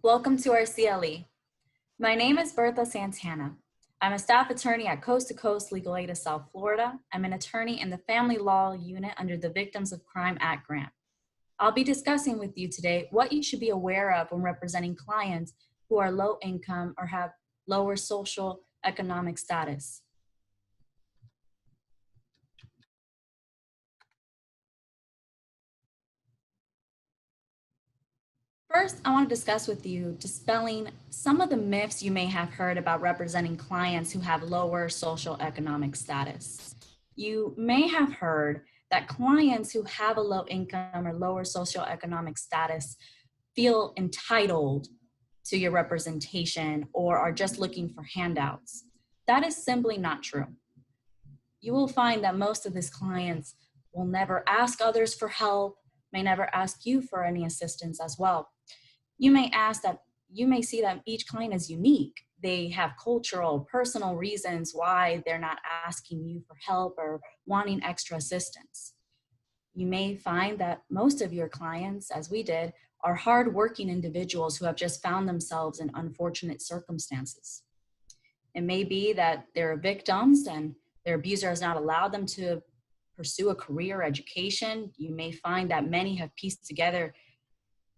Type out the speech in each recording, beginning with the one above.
Welcome to our CLE. My name is Bertha Santana. I'm a staff attorney at Coast to Coast Legal Aid of South Florida. I'm an attorney in the Family Law Unit under the Victims of Crime Act grant. I'll be discussing with you today what you should be aware of when representing clients who are low income or have lower social economic status. First, I want to discuss with you dispelling some of the myths you may have heard about representing clients who have lower social economic status. You may have heard that clients who have a low income or lower socioeconomic status feel entitled to your representation or are just looking for handouts. That is simply not true. You will find that most of these clients will never ask others for help, may never ask you for any assistance as well. You may see that each client is unique. They have cultural, personal reasons why they're not asking you for help or wanting extra assistance. You may find that most of your clients, as we did, are hardworking individuals who have just found themselves in unfortunate circumstances. It may be that they're victims and their abuser has not allowed them to pursue a career or education. You may find that many have pieced together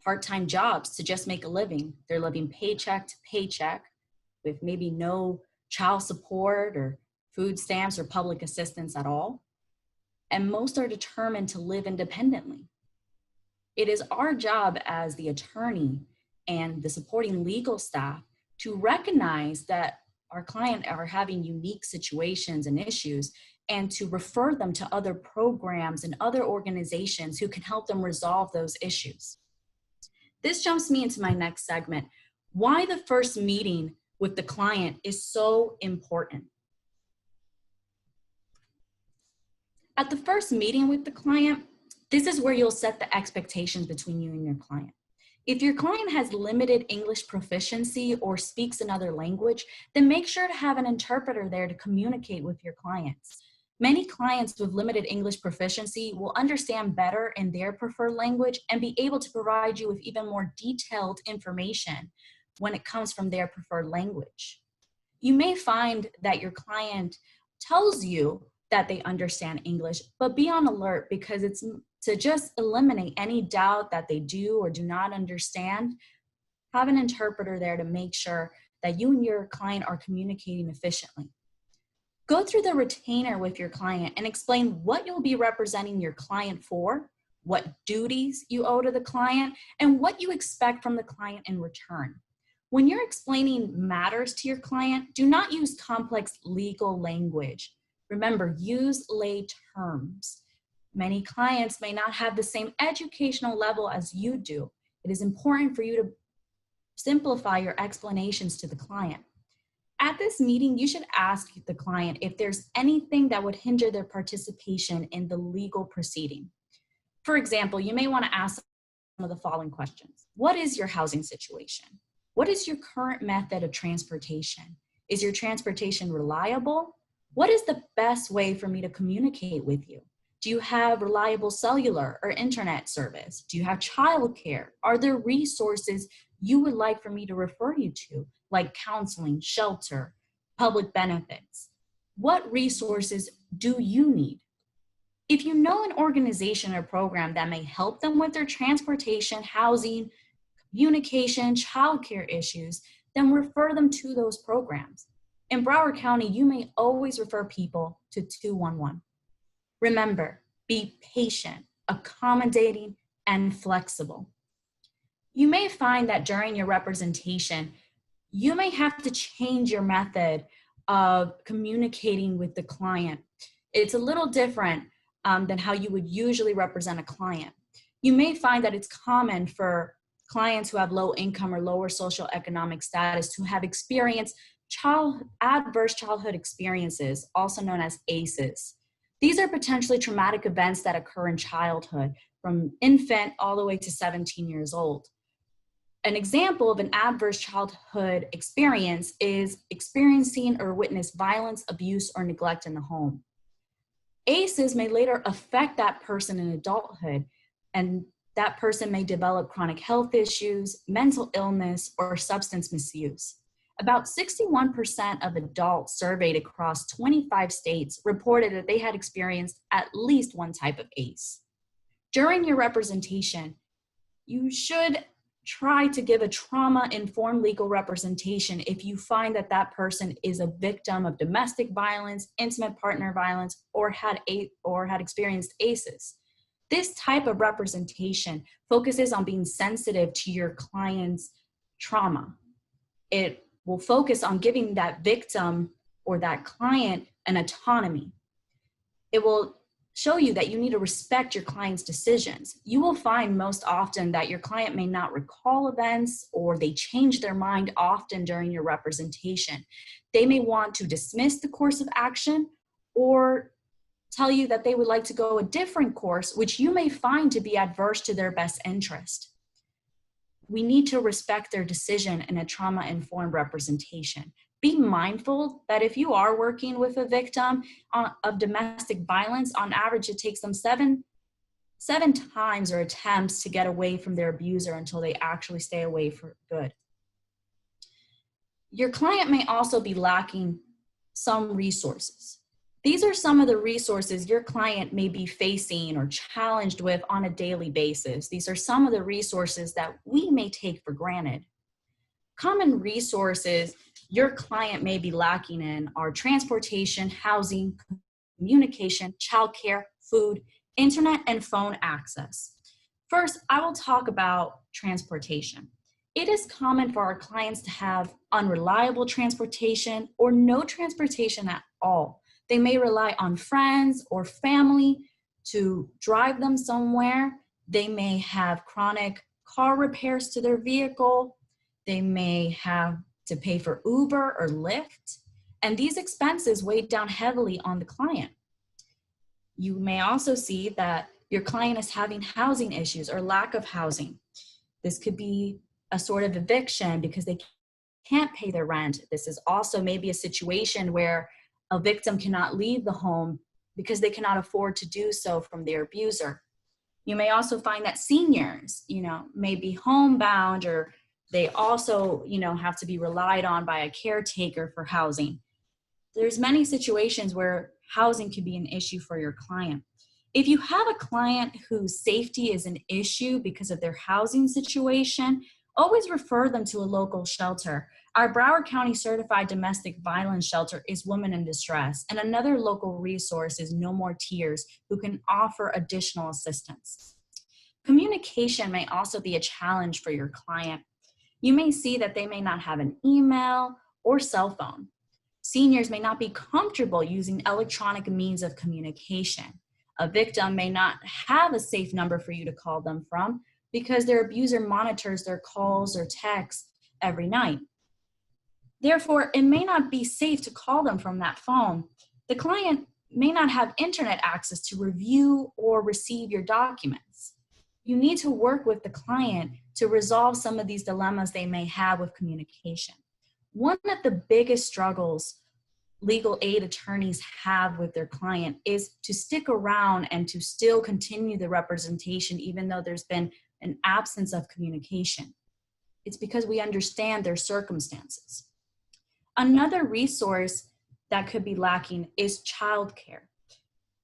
part-time jobs to just make a living. They're living paycheck to paycheck with maybe no child support or food stamps or public assistance at all. And most are determined to live independently. It is our job as the attorney and the supporting legal staff to recognize that our client are having unique situations and issues and to refer them to other programs and other organizations who can help them resolve those issues. This jumps me into my next segment, why the first meeting with the client is so important. At the first meeting with the client, this is where you'll set the expectations between you and your client. If your client has limited English proficiency or speaks another language, then make sure to have an interpreter there to communicate with your clients. Many clients with limited English proficiency will understand better in their preferred language and be able to provide you with even more detailed information when it comes from their preferred language. You may find that your client tells you that they understand English, but be on alert because it's to just eliminate any doubt that they do or do not understand. Have an interpreter there to make sure that you and your client are communicating efficiently. Go through the retainer with your client and explain what you'll be representing your client for, what duties you owe to the client, and what you expect from the client in return. When you're explaining matters to your client, do not use complex legal language. Remember, use lay terms. Many clients may not have the same educational level as you do. It is important for you to simplify your explanations to the client. At this meeting, you should ask the client if there's anything that would hinder their participation in the legal proceeding. For example, you may want to ask some of the following questions. What is your housing situation? What is your current method of transportation? Is your transportation reliable? What is the best way for me to communicate with you? Do you have reliable cellular or internet service? Do you have childcare? Are there resources you would like for me to refer you to, like counseling, shelter, public benefits? What resources do you need? If you know an organization or program that may help them with their transportation, housing, communication, childcare issues, then refer them to those programs. In Broward County, you may always refer people to 211. Remember, be patient, accommodating, and flexible. You may find that during your representation, you may have to change your method of communicating with the client. It's a little different than how you would usually represent a client. You may find that it's common for clients who have low income or lower socioeconomic status to have experienced adverse childhood experiences, also known as ACEs. These are potentially traumatic events that occur in childhood, from infant all the way to 17 years old. An example of an adverse childhood experience is experiencing or witness violence, abuse, or neglect in the home. ACEs may later affect that person in adulthood, and that person may develop chronic health issues, mental illness, or substance misuse. About 61% of adults surveyed across 25 states reported that they had experienced at least one type of ACE. During your representation, you should try to give a trauma-informed legal representation if you find that that person is a victim of domestic violence, intimate partner violence, or had experienced ACEs. This type of representation focuses on being sensitive to your client's trauma. It will focus on giving that victim or that client an autonomy. It will show you that you need to respect your client's decisions. You will find most often that your client may not recall events, or they change their mind often during your representation. They may want to dismiss the course of action or tell you that they would like to go a different course, which you may find to be adverse to their best interest. We need to respect their decision in a trauma-informed representation. Be mindful that if you are working with a victim of domestic violence, on average it takes them seven times or attempts to get away from their abuser until they actually stay away for good. Your client may also be lacking some resources. These are some of the resources your client may be facing or challenged with on a daily basis. These are some of the resources that we may take for granted. Common resources your client may be lacking in are transportation, housing, communication, childcare, food, internet, and phone access. First, I will talk about transportation. It is common for our clients to have unreliable transportation or no transportation at all. They may rely on friends or family to drive them somewhere. They may have chronic car repairs to their vehicle. They may have to pay for Uber or Lyft, and these expenses weigh down heavily on the client. You may also see that your client is having housing issues or lack of housing. This could be a sort of eviction because they can't pay their rent. This is also maybe a situation where a victim cannot leave the home because they cannot afford to do so from their abuser. You may also find that seniors, may be homebound, or they also, have to be relied on by a caretaker for housing. There's many situations where housing can be an issue for your client. If you have a client whose safety is an issue because of their housing situation, always refer them to a local shelter. Our Broward County Certified Domestic Violence Shelter is Women in Distress, and another local resource is No More Tears, who can offer additional assistance. Communication may also be a challenge for your client. You may see that they may not have an email or cell phone. Seniors may not be comfortable using electronic means of communication. A victim may not have a safe number for you to call them from because their abuser monitors their calls or texts every night. Therefore, it may not be safe to call them from that phone. The client may not have internet access to review or receive your documents. You need to work with the client to resolve some of these dilemmas they may have with communication. One of the biggest struggles legal aid attorneys have with their client is to stick around and to still continue the representation even though there's been an absence of communication. It's because we understand their circumstances. Another resource that could be lacking is childcare.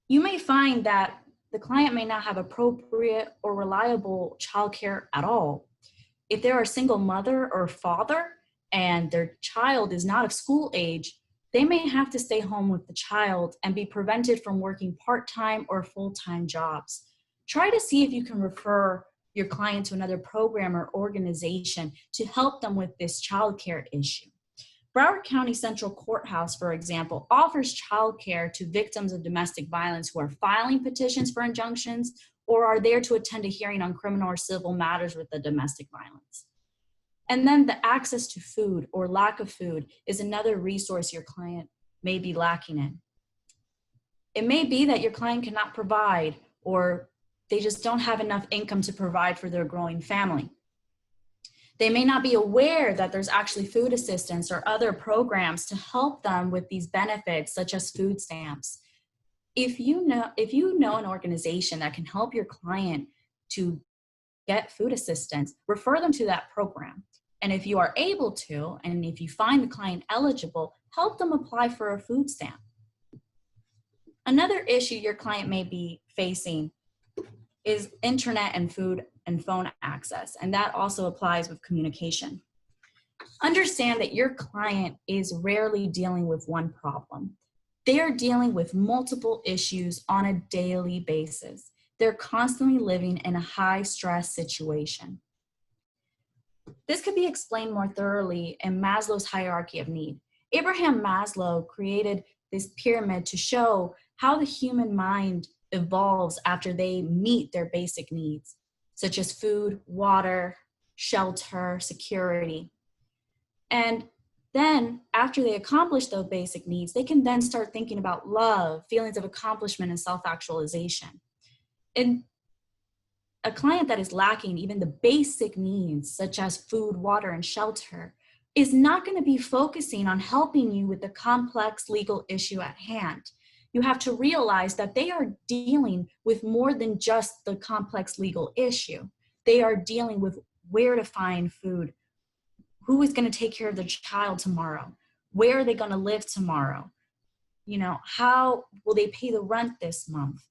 You may find that the client may not have appropriate or reliable childcare at all. If they're a single mother or father and their child is not of school age, they may have to stay home with the child and be prevented from working part-time or full-time jobs. Try to see if you can refer your client to another program or organization to help them with this childcare issue. Broward County Central Courthouse, for example, offers childcare to victims of domestic violence who are filing petitions for injunctions or are there to attend a hearing on criminal or civil matters with the domestic violence. And then the access to food or lack of food is another resource your client may be lacking in. It may be that your client cannot provide, or they just don't have enough income to provide for their growing family. They may not be aware that there's actually food assistance or other programs to help them with these benefits, such as food stamps. If you know an organization that can help your client to get food assistance, refer them to that program. And if you are able to, and if you find the client eligible, help them apply for a food stamp. Another issue your client may be facing is internet and food and phone access, and that also applies with communication. Understand that your client is rarely dealing with one problem. They are dealing with multiple issues on a daily basis. They're constantly living in a high stress situation. This could be explained more thoroughly in Maslow's hierarchy of need. Abraham Maslow created this pyramid to show how the human mind evolves after they meet their basic needs, such as food, water, shelter, security. And then after they accomplish those basic needs, they can then start thinking about love, feelings of accomplishment, and self-actualization. And a client that is lacking even the basic needs, such as food, water, and shelter, is not going to be focusing on helping you with the complex legal issue at hand. You have to realize that they are dealing with more than just the complex legal issue. They are dealing with where to find food, who is going to take care of their child tomorrow, where are they going to live tomorrow, how will they pay the rent this month.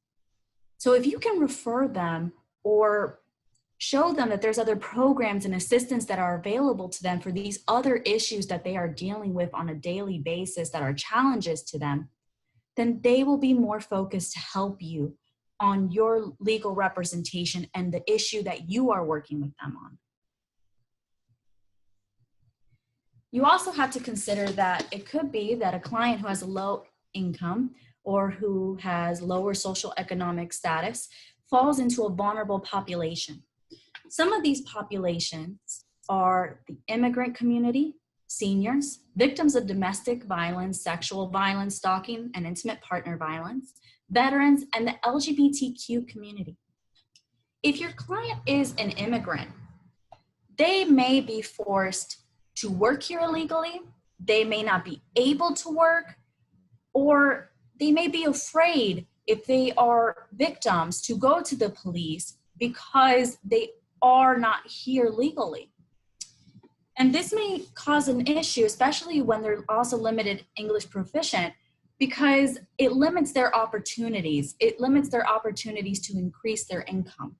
So if you can refer them or show them that there's other programs and assistance that are available to them for these other issues that they are dealing with on a daily basis that are challenges to them, then they will be more focused to help you on your legal representation and the issue that you are working with them on. You also have to consider that it could be that a client who has a low income or who has lower social economic status falls into a vulnerable population. Some of these populations are the immigrant community, seniors, victims of domestic violence, sexual violence, stalking, and intimate partner violence, veterans, and the LGBTQ community. If your client is an immigrant, they may be forced to work here illegally, they may not be able to work, or they may be afraid if they are victims to go to the police because they are not here legally. And this may cause an issue, especially when they're also limited English proficient, because it limits their opportunities. It limits their opportunities to increase their income.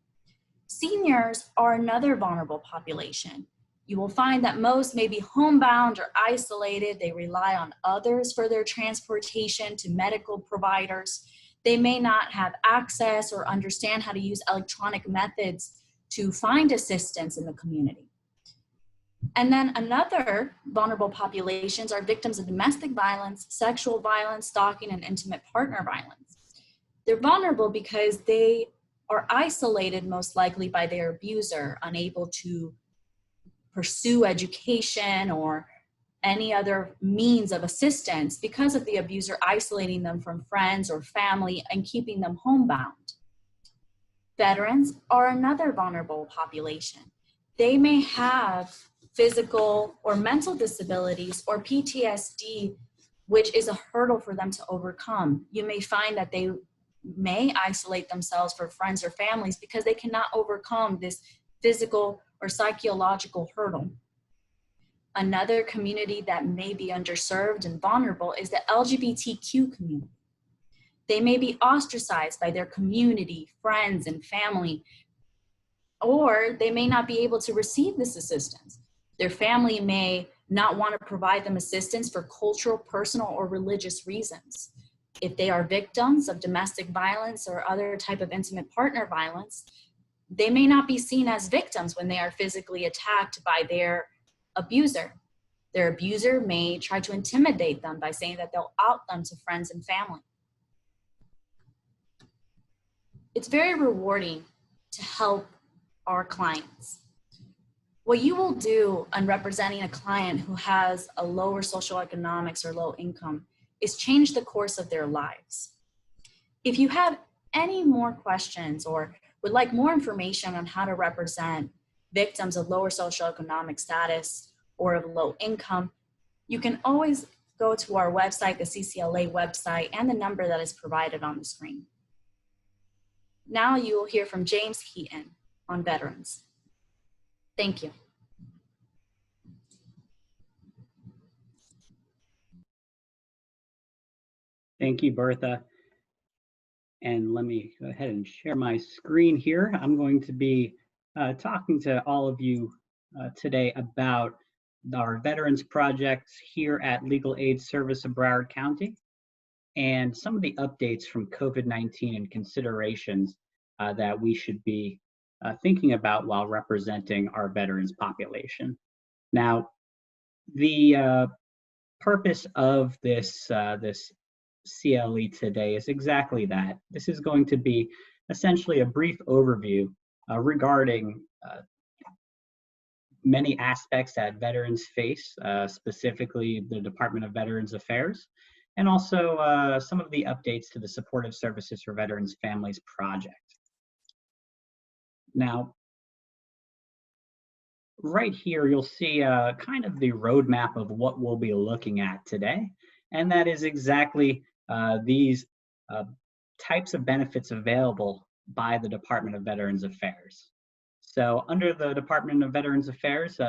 Seniors are another vulnerable population. You will find that most may be homebound or isolated. They rely on others for their transportation to medical providers. They may not have access or understand how to use electronic methods to find assistance in the community. And then another vulnerable populations are victims of domestic violence, sexual violence, stalking, and intimate partner violence. They're vulnerable because they are isolated most likely by their abuser, unable to pursue education or any other means of assistance because of the abuser isolating them from friends or family and keeping them homebound. Veterans are another vulnerable population. They may have physical or mental disabilities or PTSD, which is a hurdle for them to overcome. You may find that they may isolate themselves from friends or families because they cannot overcome this physical or psychological hurdle. Another community that may be underserved and vulnerable is the LGBTQ community. They may be ostracized by their community, friends, and family, or they may not be able to receive this assistance. Their family may not want to provide them assistance for cultural, personal, or religious reasons. If they are victims of domestic violence or other type of intimate partner violence, they may not be seen as victims when they are physically attacked by their abuser. Their abuser may try to intimidate them by saying that they'll out them to friends and family. It's very rewarding to help our clients. What you will do in representing a client who has a lower socioeconomics or low income is change the course of their lives. If you have any more questions or would like more information on how to represent victims of lower socioeconomic status or of low income, you can always go to our website, the CCLA website, and the number that is provided on the screen. Now you will hear from James Heaton. on veterans. Thank you. Thank you, Bertha. And let me go ahead and share my screen here. I'm going to be talking to all of you today about our Veterans Project here at Legal Aid Service of Broward County and some of the updates from COVID-19 and considerations that we should be thinking about while representing our veterans population. Now, the purpose of this CLE today is exactly that. This is going to be essentially a brief overview regarding many aspects that veterans face, specifically the Department of Veterans Affairs, and also some of the updates to the Supportive Services for Veterans Families project. Now, right here, you'll see kind of the roadmap of what we'll be looking at today, and that is exactly these types of benefits available by the Department of Veterans Affairs. So under the Department of Veterans Affairs,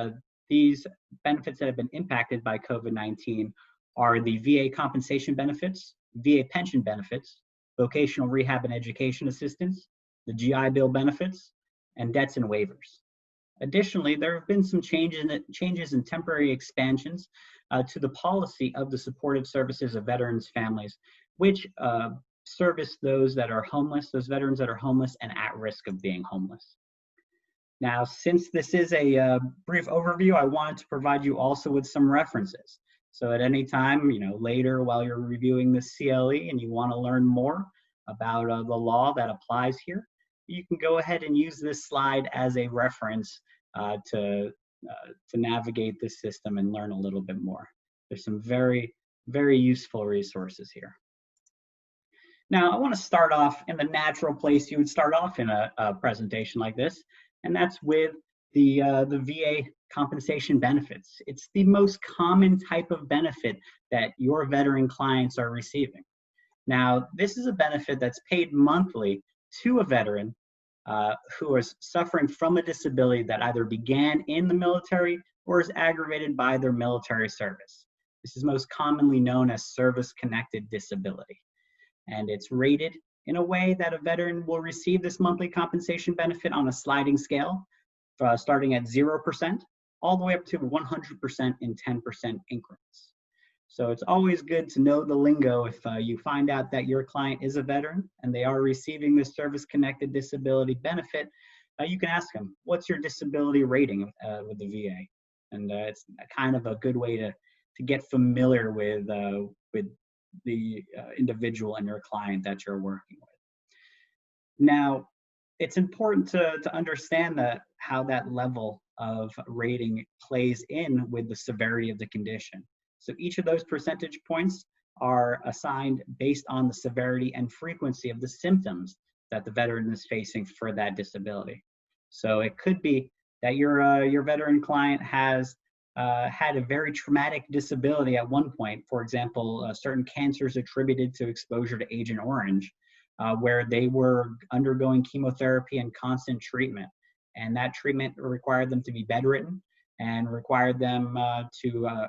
these benefits that have been impacted by COVID-19 are the VA compensation benefits, VA pension benefits, vocational rehab and education assistance, the GI Bill benefits, and debts and waivers. Additionally, there have been some changes and temporary expansions to the policy of the Supportive Services of Veterans Families, which service those that are homeless, those veterans that are homeless and at risk of being homeless. Now, since this is a brief overview, I wanted to provide you also with some references. So at any time, later while you're reviewing the CLE and you want to learn more about the law that applies here, you can go ahead and use this slide as a reference to navigate this system and learn a little bit more. There's some very, very useful resources here. Now, I want to start off in the natural place you would start off in a presentation like this, and that's with the VA compensation benefits. It's the most common type of benefit that your veteran clients are receiving. Now, this is a benefit that's paid monthly to a veteran who is suffering from a disability that either began in the military or is aggravated by their military service. This is most commonly known as service-connected disability. And it's rated in a way that a veteran will receive this monthly compensation benefit on a sliding scale, starting at 0% all the way up to 100% in 10% increments. So it's always good to know the lingo if you find out that your client is a veteran and they are receiving this service-connected disability benefit. You can ask them, what's your disability rating with the VA? And it's kind of a good way to get familiar with the individual and your client that you're working with. Now, it's important to understand how that level of rating plays in with the severity of the condition. So each of those percentage points are assigned based on the severity and frequency of the symptoms that the veteran is facing for that disability. So it could be that your veteran client has had a very traumatic disability at one point, for example, certain cancers attributed to exposure to Agent Orange, where they were undergoing chemotherapy and constant treatment. And that treatment required them to be bedridden and required them to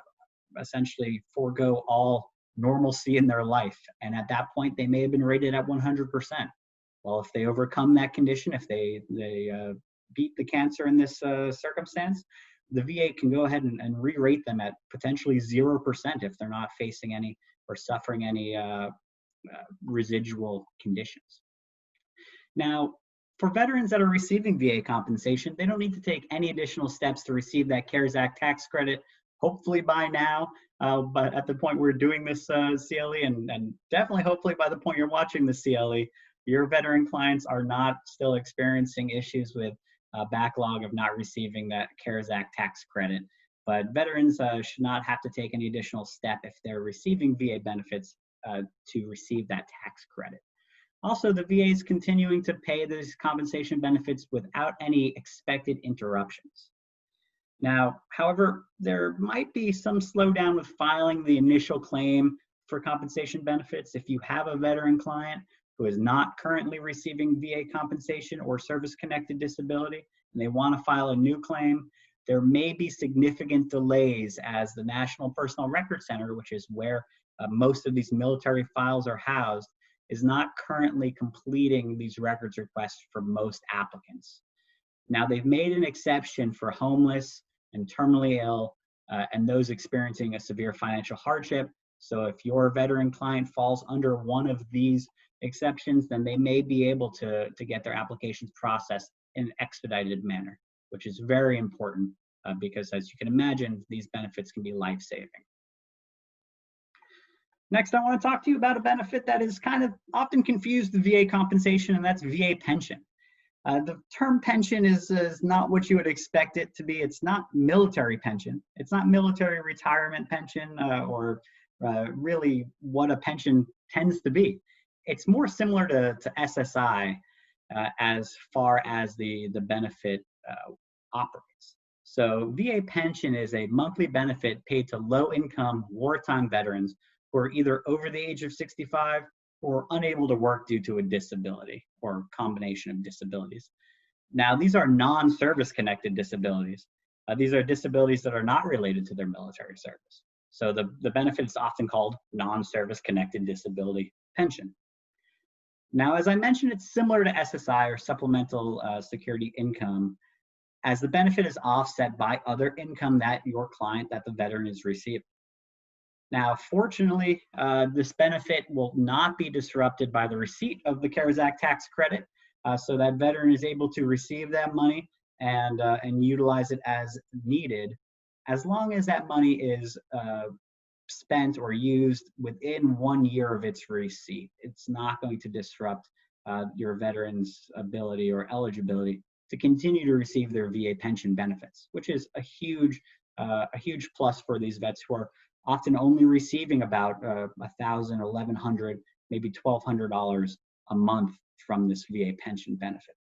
essentially forego all normalcy in their life. And at that point, they may have been rated at 100%. Well, if they overcome that condition, if they beat the cancer in this circumstance, the VA can go ahead and re-rate them at potentially 0% if they're not facing any or suffering any residual conditions. Now, for veterans that are receiving VA compensation, they don't need to take any additional steps to receive that CARES Act tax credit, hopefully by now, but at the point we're doing this CLE, and definitely hopefully by the point you're watching the CLE, your veteran clients are not still experiencing issues with backlog of not receiving that CARES Act tax credit. But veterans should not have to take any additional step if they're receiving VA benefits to receive that tax credit. Also, the VA is continuing to pay these compensation benefits without any expected interruptions. Now, however, there might be some slowdown with filing the initial claim for compensation benefits if you have a veteran client who is not currently receiving VA compensation or service-connected disability, and they want to file a new claim, there may be significant delays as the National Personal Record Center, which is where most of these military files are housed, is not currently completing these records requests for most applicants. Now, they've made an exception for homeless and terminally ill and those experiencing a severe financial hardship. So if your veteran client falls under one of these exceptions, then they may be able to get their applications processed in an expedited manner, which is very important because, as you can imagine, these benefits can be life-saving. Next, I want to talk to you about a benefit that is kind of often confused with VA compensation, and that's VA pension. The term pension is not what you would expect it to be. It's not military pension. It's not military retirement pension or really what a pension tends to be. It's more similar to SSI as far as the benefit operates. So VA pension is a monthly benefit paid to low-income wartime veterans who are either over the age of 65 or unable to work due to a disability or combination of disabilities. Now, these are non-service connected disabilities. These are disabilities that are not related to their military service. So the benefit is often called non-service connected disability pension. Now, as I mentioned, it's similar to SSI or supplemental security income, as the benefit is offset by other income that your client, that the veteran is receiving. Now, fortunately, this benefit will not be disrupted by the receipt of the CARES Act tax credit, so that veteran is able to receive that money and utilize it as needed, as long as that money is spent or used within 1 year of its receipt. It's not going to disrupt your veteran's ability or eligibility to continue to receive their VA pension benefits, which is a huge plus for these vets who are often only receiving about $1,000, $1,100, maybe $1,200 a month from this VA pension benefit.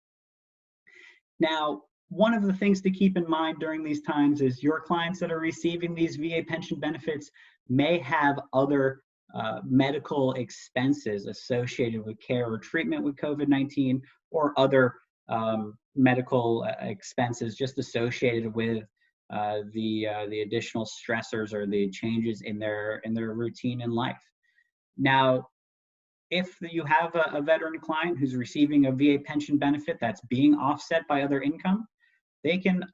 Now, one of the things to keep in mind during these times is your clients that are receiving these VA pension benefits may have other medical expenses associated with care or treatment with COVID-19 or other medical expenses just associated with the additional stressors or the changes in their routine in life. Now, if you have a veteran client who's receiving a VA pension benefit that's being offset by other income, they can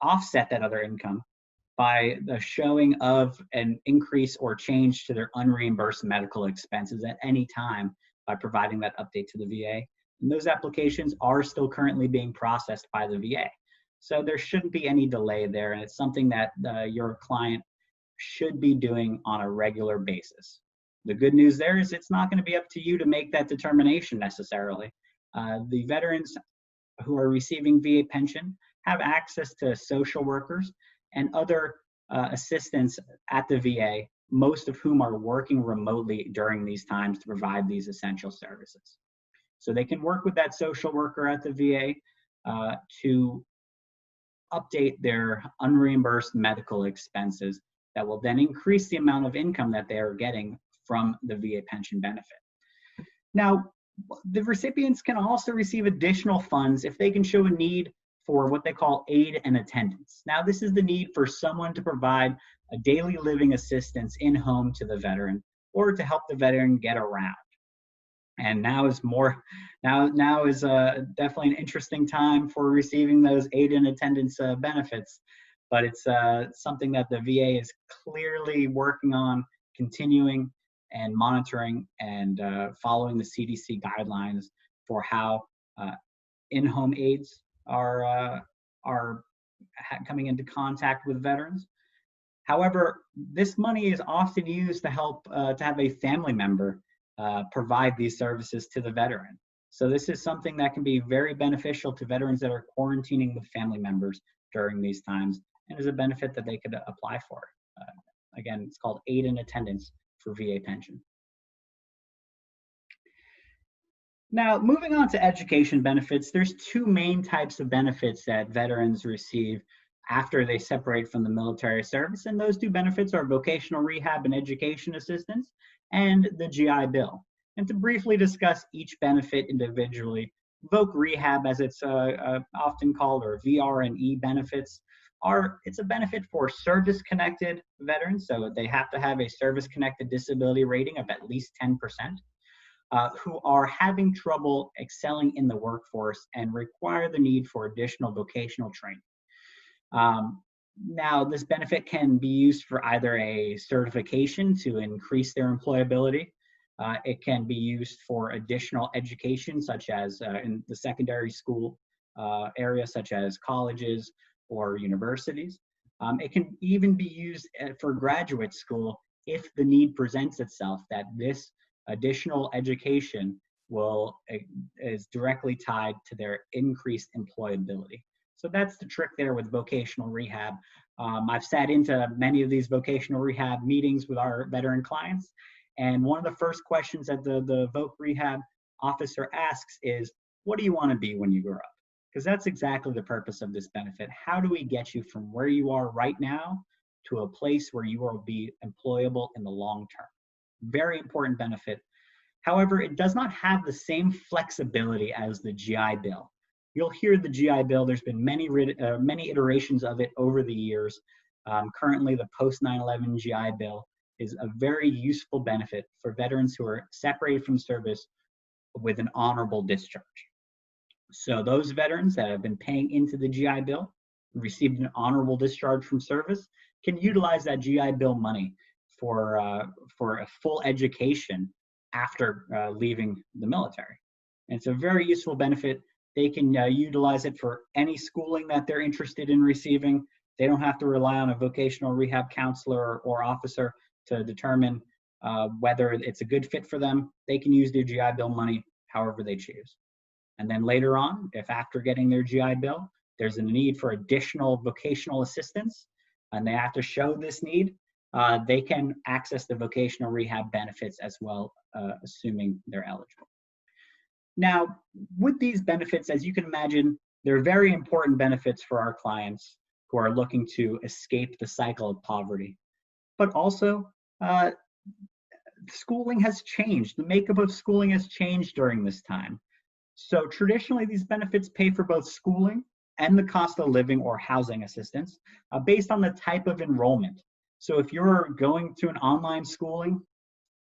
offset that other income by the showing of an increase or change to their unreimbursed medical expenses at any time by providing that update to the VA. And those applications are still currently being processed by the VA. So there shouldn't be any delay there, and it's something that your client should be doing on a regular basis. The good news there is it's not going to be up to you to make that determination necessarily. The veterans who are receiving VA pension have access to social workers and other assistants at the VA, most of whom are working remotely during these times to provide these essential services. So they can work with that social worker at the VA to update their unreimbursed medical expenses that will then increase the amount of income that they are getting from the VA pension benefit. Now, the recipients can also receive additional funds if they can show a need for what they call aid and attendance. Now, this is the need for someone to provide a daily living assistance in home to the veteran or to help the veteran get around. And now is definitely an interesting time for receiving those aid and attendance benefits, but it's something that the VA is clearly working on, continuing and monitoring and following the CDC guidelines for how in-home aides are coming into contact with veterans. However, this money is often used to help to have a family member provide these services to the veteran. So this is something that can be very beneficial to veterans that are quarantining with family members during these times, and is a benefit that they could apply for. Again, it's called aid and attendance for VA pension. Now, moving on to education benefits, there's two main types of benefits that veterans receive after they separate from the military service, and those two benefits are vocational rehab and education assistance and the GI Bill. And to briefly discuss each benefit individually, Voc Rehab, as it's often called, or VR&E benefits, it's a benefit for service-connected veterans, so they have to have a service-connected disability rating of at least 10%, who are having trouble excelling in the workforce and require the need for additional vocational training. Now, this benefit can be used for either a certification to increase their employability. It can be used for additional education, such as in the secondary school area, such as colleges or universities. It can even be used for graduate school if the need presents itself that this additional education is directly tied to their increased employability. So that's the trick there with vocational rehab. I've sat into many of these vocational rehab meetings with our veteran clients, and one of the first questions that the Voc Rehab officer asks is, what do you want to be when you grow up? Because that's exactly the purpose of this benefit. How do we get you from where you are right now to a place where you will be employable in the long term? Very important benefit. However, it does not have the same flexibility as the GI Bill. You'll hear the GI Bill. There's been many iterations of it over the years. Currently, the post 9/11 GI Bill is a very useful benefit for veterans who are separated from service with an honorable discharge. So those veterans that have been paying into the GI Bill, received an honorable discharge from service, can utilize that GI Bill money for a full education after leaving the military. And it's a very useful benefit. They can utilize it for any schooling that they're interested in receiving. They don't have to rely on a vocational rehab counselor or officer to determine whether it's a good fit for them. They can use their GI Bill money however they choose. And then later on, if after getting their GI Bill, there's a need for additional vocational assistance, and they have to show this need, they can access the vocational rehab benefits as well, assuming they're eligible. Now, with these benefits, as you can imagine, they're very important benefits for our clients who are looking to escape the cycle of poverty. But also, schooling has changed. The makeup of schooling has changed during this time. So traditionally, these benefits pay for both schooling and the cost of living or housing assistance based on the type of enrollment. So if you're going to an online schooling,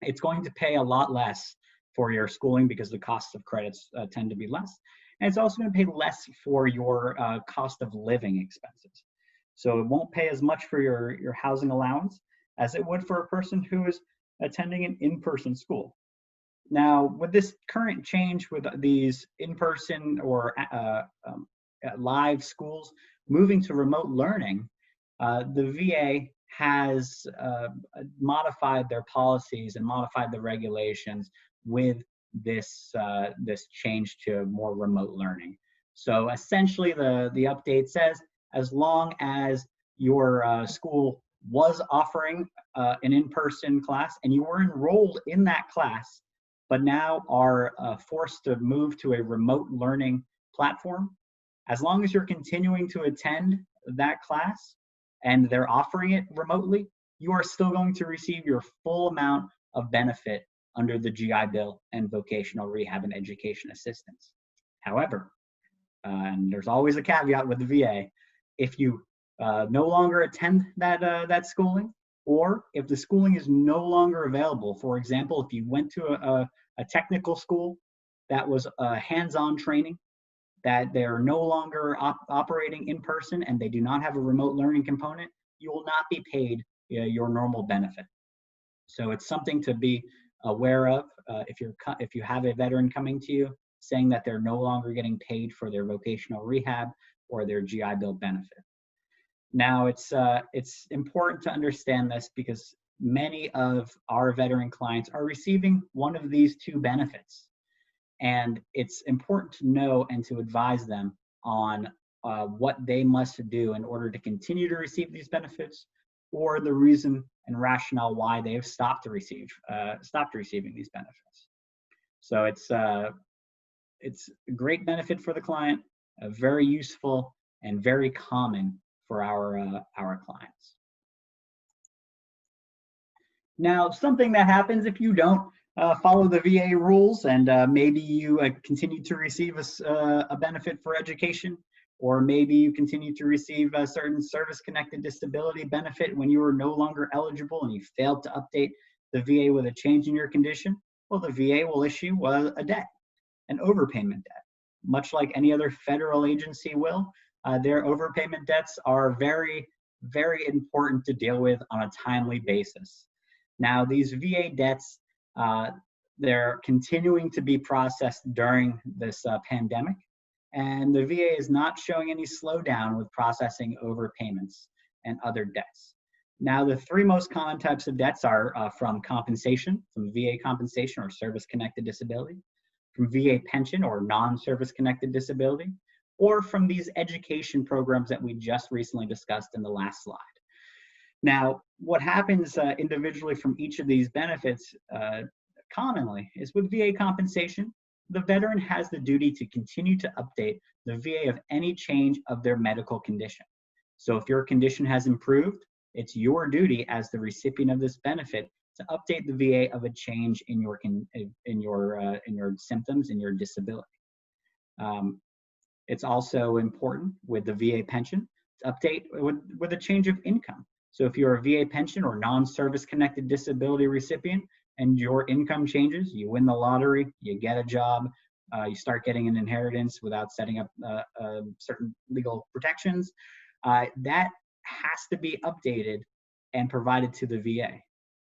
it's going to pay a lot less for your schooling because the costs of credits tend to be less. And it's also going to pay less for your cost of living expenses. So it won't pay as much for your housing allowance as it would for a person who is attending an in-person school. Now, with this current change with these in-person or live schools moving to remote learning, the VA has modified their policies and modified the regulations with this change to more remote learning. So essentially, the update says, as long as your school was offering an in-person class and you were enrolled in that class, but now are forced to move to a remote learning platform, as long as you're continuing to attend that class and they're offering it remotely, you are still going to receive your full amount of benefit under the GI Bill and vocational rehab and education assistance. However, and there's always a caveat with the VA, if you no longer attend that schooling, or if the schooling is no longer available, for example, if you went to a technical school that was hands-on training, that they're no longer operating in person and they do not have a remote learning component, you will not be paid your normal benefit. So it's something to be aware of if you have a veteran coming to you saying that they're no longer getting paid for their vocational rehab or their GI Bill benefit. Now, it's important to understand this because many of our veteran clients are receiving one of these two benefits. And it's important to know and to advise them on what they must do in order to continue to receive these benefits, or the reason and rationale why they have stopped receiving these benefits. So it's a great benefit for the client, very useful and very common for our clients. Now, something that happens if you don't follow the VA rules, and maybe you continue to receive a benefit for education, or maybe you continue to receive a certain service-connected disability benefit when you are no longer eligible and you failed to update the VA with a change in your condition. Well, the VA will issue a debt, an overpayment debt, much like any other federal agency will. Their overpayment debts are very, very important to deal with on a timely basis. Now, these VA debts, they're continuing to be processed during this pandemic, and the VA is not showing any slowdown with processing overpayments and other debts. Now, the three most common types of debts are from compensation, from VA compensation or service-connected disability, from VA pension or non-service-connected disability, or from these education programs that we just recently discussed in the last slide. Now, what happens individually from each of these benefits commonly is with VA compensation, the veteran has the duty to continue to update the VA of any change of their medical condition. So if your condition has improved, it's your duty as the recipient of this benefit to update the VA of a change in your symptoms, in your disability. It's also important with the VA pension to update with a change of income. So if you're a VA pension or non-service connected disability recipient and your income changes, you win the lottery, you get a job, you start getting an inheritance without setting up certain legal protections, that has to be updated and provided to the VA.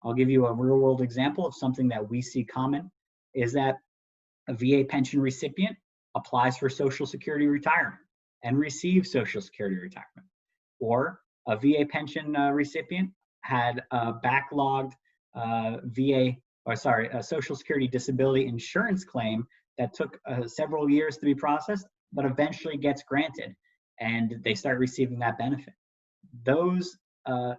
I'll give you a real world example of something that we see common is that a VA pension recipient applies for Social Security retirement and receives Social Security retirement. Or a VA pension recipient had a backlogged a Social Security disability insurance claim that took several years to be processed, but eventually gets granted and they start receiving that benefit. Those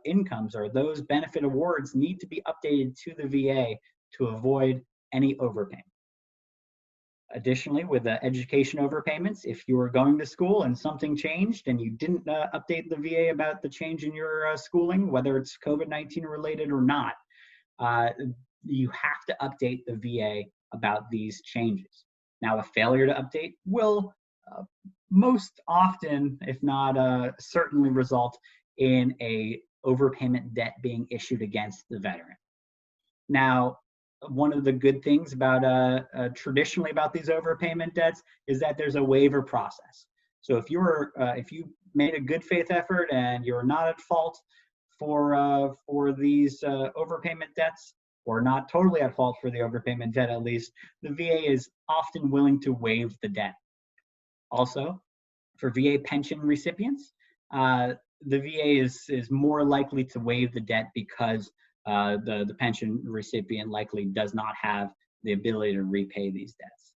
incomes or those benefit awards need to be updated to the VA to avoid any overpayment. Additionally, with the education overpayments, if you were going to school and something changed and you didn't update the VA about the change in your schooling, whether it's COVID-19 related or not, you have to update the VA about these changes. Now, a failure to update will most often, if not certainly, result in a overpayment debt being issued against the veteran. Now, one of the good things about traditionally about these overpayment debts is that there's a waiver process. So if you made a good faith effort and you're not at fault for these overpayment debts, or not totally at fault for the overpayment debt at least, the VA is often willing to waive the debt. Also, for VA pension recipients, the VA is more likely to waive the debt because the pension recipient likely does not have the ability to repay these debts.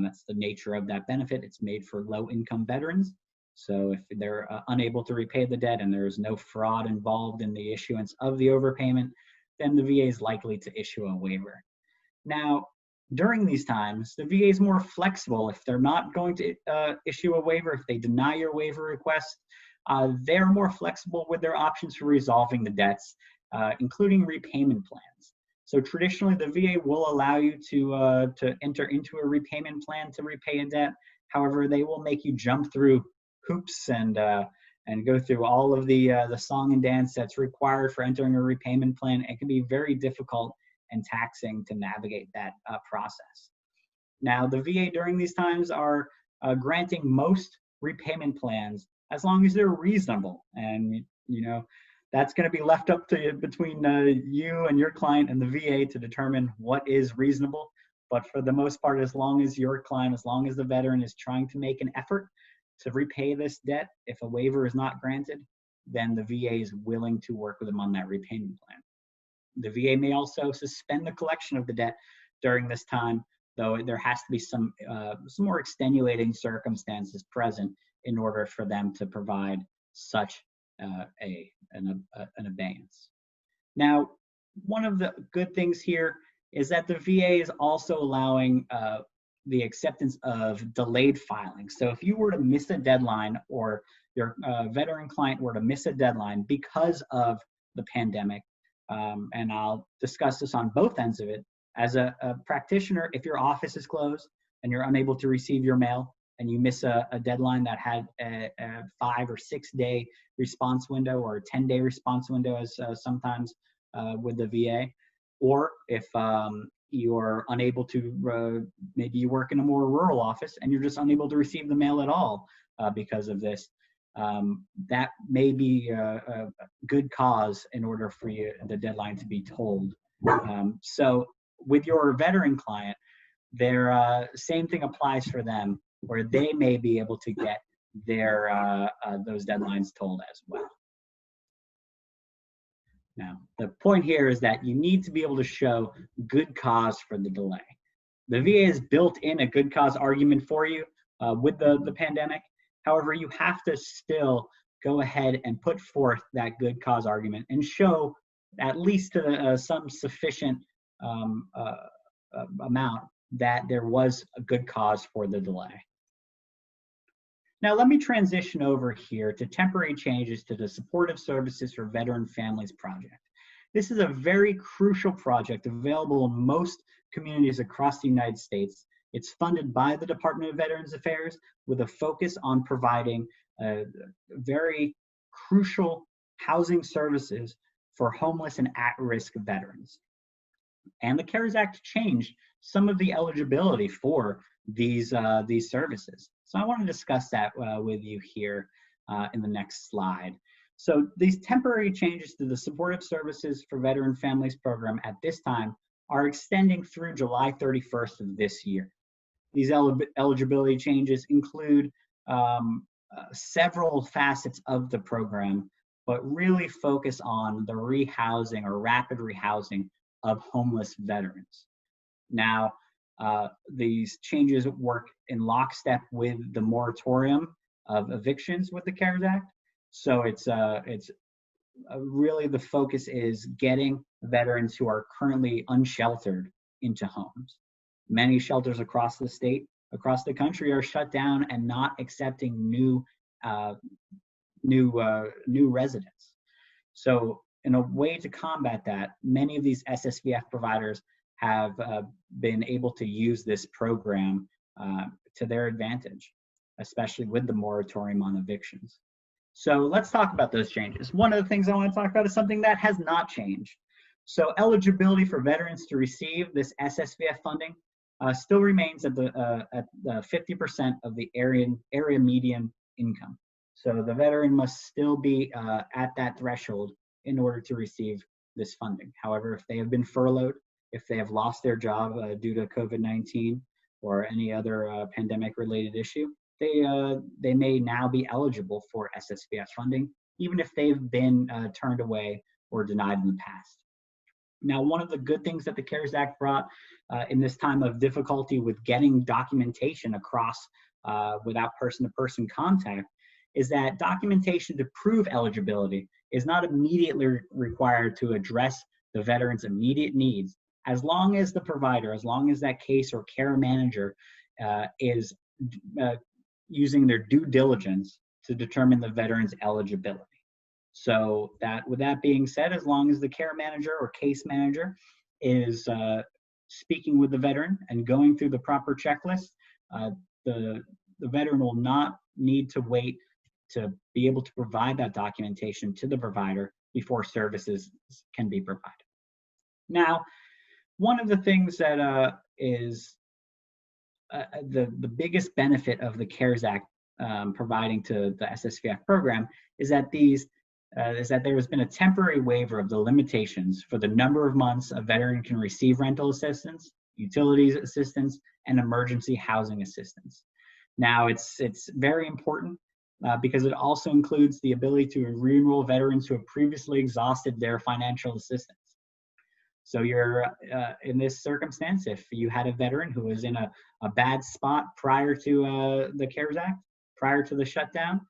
That's the nature of that benefit. It's made for low-income veterans. So if they're unable to repay the debt and there is no fraud involved in the issuance of the overpayment, then the VA is likely to issue a waiver. Now, during these times, the VA is more flexible. If they're not going to issue a waiver, if they deny your waiver request, they're more flexible with their options for resolving the debts, including repayment plans. So traditionally, the VA will allow you to enter into a repayment plan to repay a debt. However, they will make you jump through hoops and go through all of the song and dance that's required for entering a repayment plan. It can be very difficult and taxing to navigate that process. Now, the VA during these times are granting most repayment plans as long as they're reasonable, and that's going to be left up to between you and your client and the VA to determine what is reasonable. But for the most part, as long as your client, as long as the veteran is trying to make an effort to repay this debt, if a waiver is not granted, then the VA is willing to work with them on that repayment plan. The VA may also suspend the collection of the debt during this time, though there has to be some more extenuating circumstances present in order for them to provide such an abeyance. Now, one of the good things here is that the VA is also allowing the acceptance of delayed filing. So if you were to miss a deadline, or your veteran client were to miss a deadline because of the pandemic, and I'll discuss this on both ends of it As a practitioner, if your office is closed and you're unable to receive your mail and you miss a deadline that had a 5 or 6 day response window or a 10-day response window, as sometimes with the VA, or if you're unable to, maybe you work in a more rural office and you're just unable to receive the mail at all because of this, that may be a good cause in order for the deadline to be told. So with your veteran client, their same thing applies for them, where they may be able to get their those deadlines told as well. Now, the point here is that you need to be able to show good cause for the delay. The VA has built in a good cause argument for you with the pandemic. However, you have to still go ahead and put forth that good cause argument and show at least some sufficient amount that there was a good cause for the delay. Now, let me transition over here to temporary changes to the Supportive Services for Veteran Families project. This is a very crucial project available in most communities across the United States. It's funded by the Department of Veterans Affairs with a focus on providing very crucial housing services for homeless and at-risk veterans. And the CARES Act changed some of the eligibility for these services. So I want to discuss that with you here in the next slide. So these temporary changes to the Supportive Services for Veteran Families program at this time are extending through July 31st of this year. These eligibility changes include several facets of the program, but really focus on the rehousing or rapid rehousing of homeless veterans. Now, these changes work in lockstep with the moratorium of evictions with the CARES Act. So it's really the focus is getting veterans who are currently unsheltered into homes. Many shelters across the state, across the country, are shut down and not accepting new residents. So in a way to combat that, many of these SSVF providers have been able to use this program to their advantage, especially with the moratorium on evictions. So let's talk about those changes. One of the things I want to talk about is something that has not changed. So eligibility for veterans to receive this SSVF funding still remains at the 50% of the area median income. So the veteran must still be at that threshold in order to receive this funding. However, if they have been furloughed, if they have lost their job due to COVID-19 or any other pandemic-related issue, they may now be eligible for SSVF funding, even if they've been turned away or denied in the past. Now, one of the good things that the CARES Act brought in this time of difficulty with getting documentation across without person-to-person contact is that documentation to prove eligibility is not immediately required to address the veteran's immediate needs, as long as the provider, as long as that case or care manager is using their due diligence to determine the veteran's eligibility. So that, with that being said, as long as the care manager or case manager is speaking with the veteran and going through the proper checklist, the veteran will not need to wait to be able to provide that documentation to the provider before services can be provided. Now, one of the things that is the biggest benefit of the CARES Act providing to the SSVF program is that there has been a temporary waiver of the limitations for the number of months a veteran can receive rental assistance, utilities assistance, and emergency housing assistance. Now, it's very important because it also includes the ability to re-enroll veterans who have previously exhausted their financial assistance. So you're in this circumstance, if you had a veteran who was in a bad spot prior to the CARES Act, prior to the shutdown,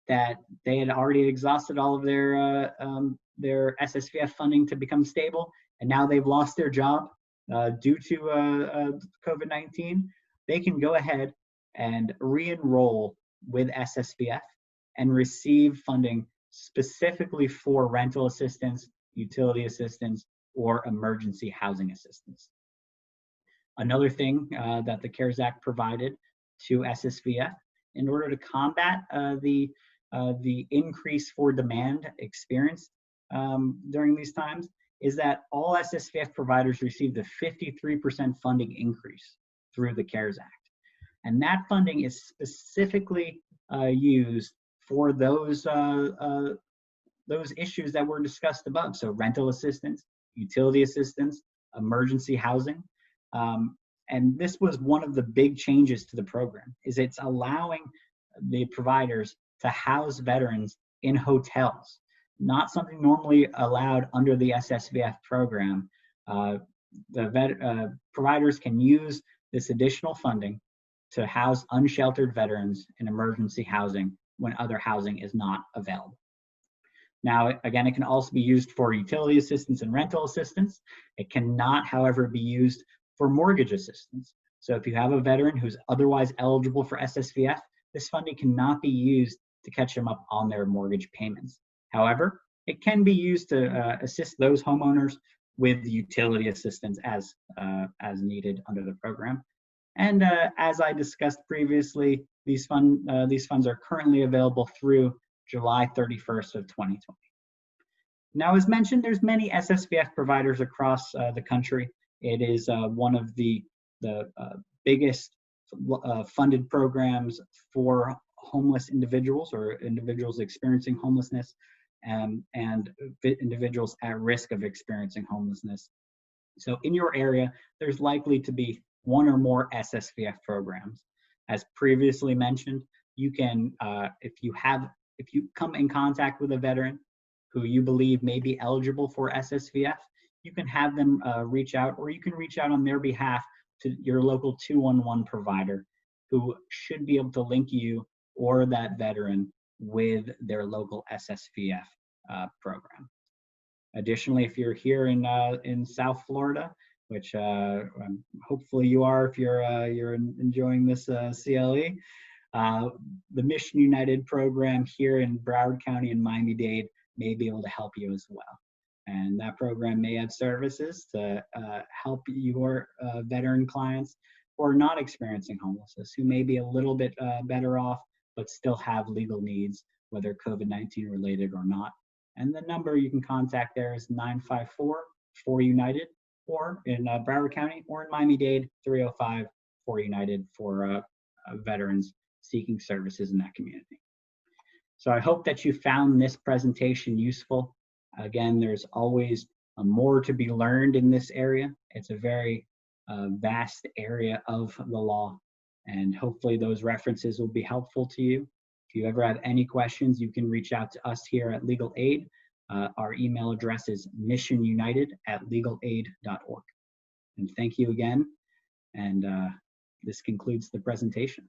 that they had already exhausted all of their SSVF funding to become stable, and now they've lost their job due to COVID-19, they can go ahead and re-enroll with SSVF and receive funding specifically for rental assistance, utility assistance, or emergency housing assistance. Another thing that the CARES Act provided to SSVF in order to combat the increase for demand experienced during these times is that all SSVF providers received a 53% funding increase through the CARES Act. And that funding is specifically used for those issues that were discussed above. So rental assistance, utility assistance, emergency housing. And this was one of the big changes to the program, is it's allowing the providers to house veterans in hotels, not something normally allowed under the SSVF program. Providers can use this additional funding to house unsheltered veterans in emergency housing when other housing is not available. Now, again, it can also be used for utility assistance and rental assistance. It cannot, however, be used for mortgage assistance. So if you have a veteran who's otherwise eligible for SSVF, this funding cannot be used to catch them up on their mortgage payments. However, it can be used to assist those homeowners with utility assistance as needed under the program. And as I discussed previously, these funds are currently available through July 31st of 2020. Now, as mentioned, there's many SSVF providers across the country. It is one of the biggest funded programs for homeless individuals or individuals experiencing homelessness and individuals at risk of experiencing homelessness. So in your area, there's likely to be one or more SSVF programs. As previously mentioned, you can, if you come in contact with a veteran who you believe may be eligible for SSVF, you can have them reach out, or you can reach out on their behalf to your local 211 provider who should be able to link you or that veteran with their local SSVF program. Additionally, if you're here in South Florida, which hopefully you are if you're enjoying this CLE, the Mission United program here in Broward County and Miami-Dade may be able to help you as well. And that program may have services to help your veteran clients who are not experiencing homelessness, who may be a little bit better off, but still have legal needs, whether COVID-19 related or not. And the number you can contact there is 954-4UNITED, or in Broward County, or in Miami-Dade, 305-4UNITED for veterans seeking services in that community. So I hope that you found this presentation useful. Again, there's always more to be learned in this area. It's a very vast area of the law, and hopefully those references will be helpful to you. If you ever have any questions, you can reach out to us here at Legal Aid. Our email address is missionunited@legalaid.org. And thank you again. And this concludes the presentation.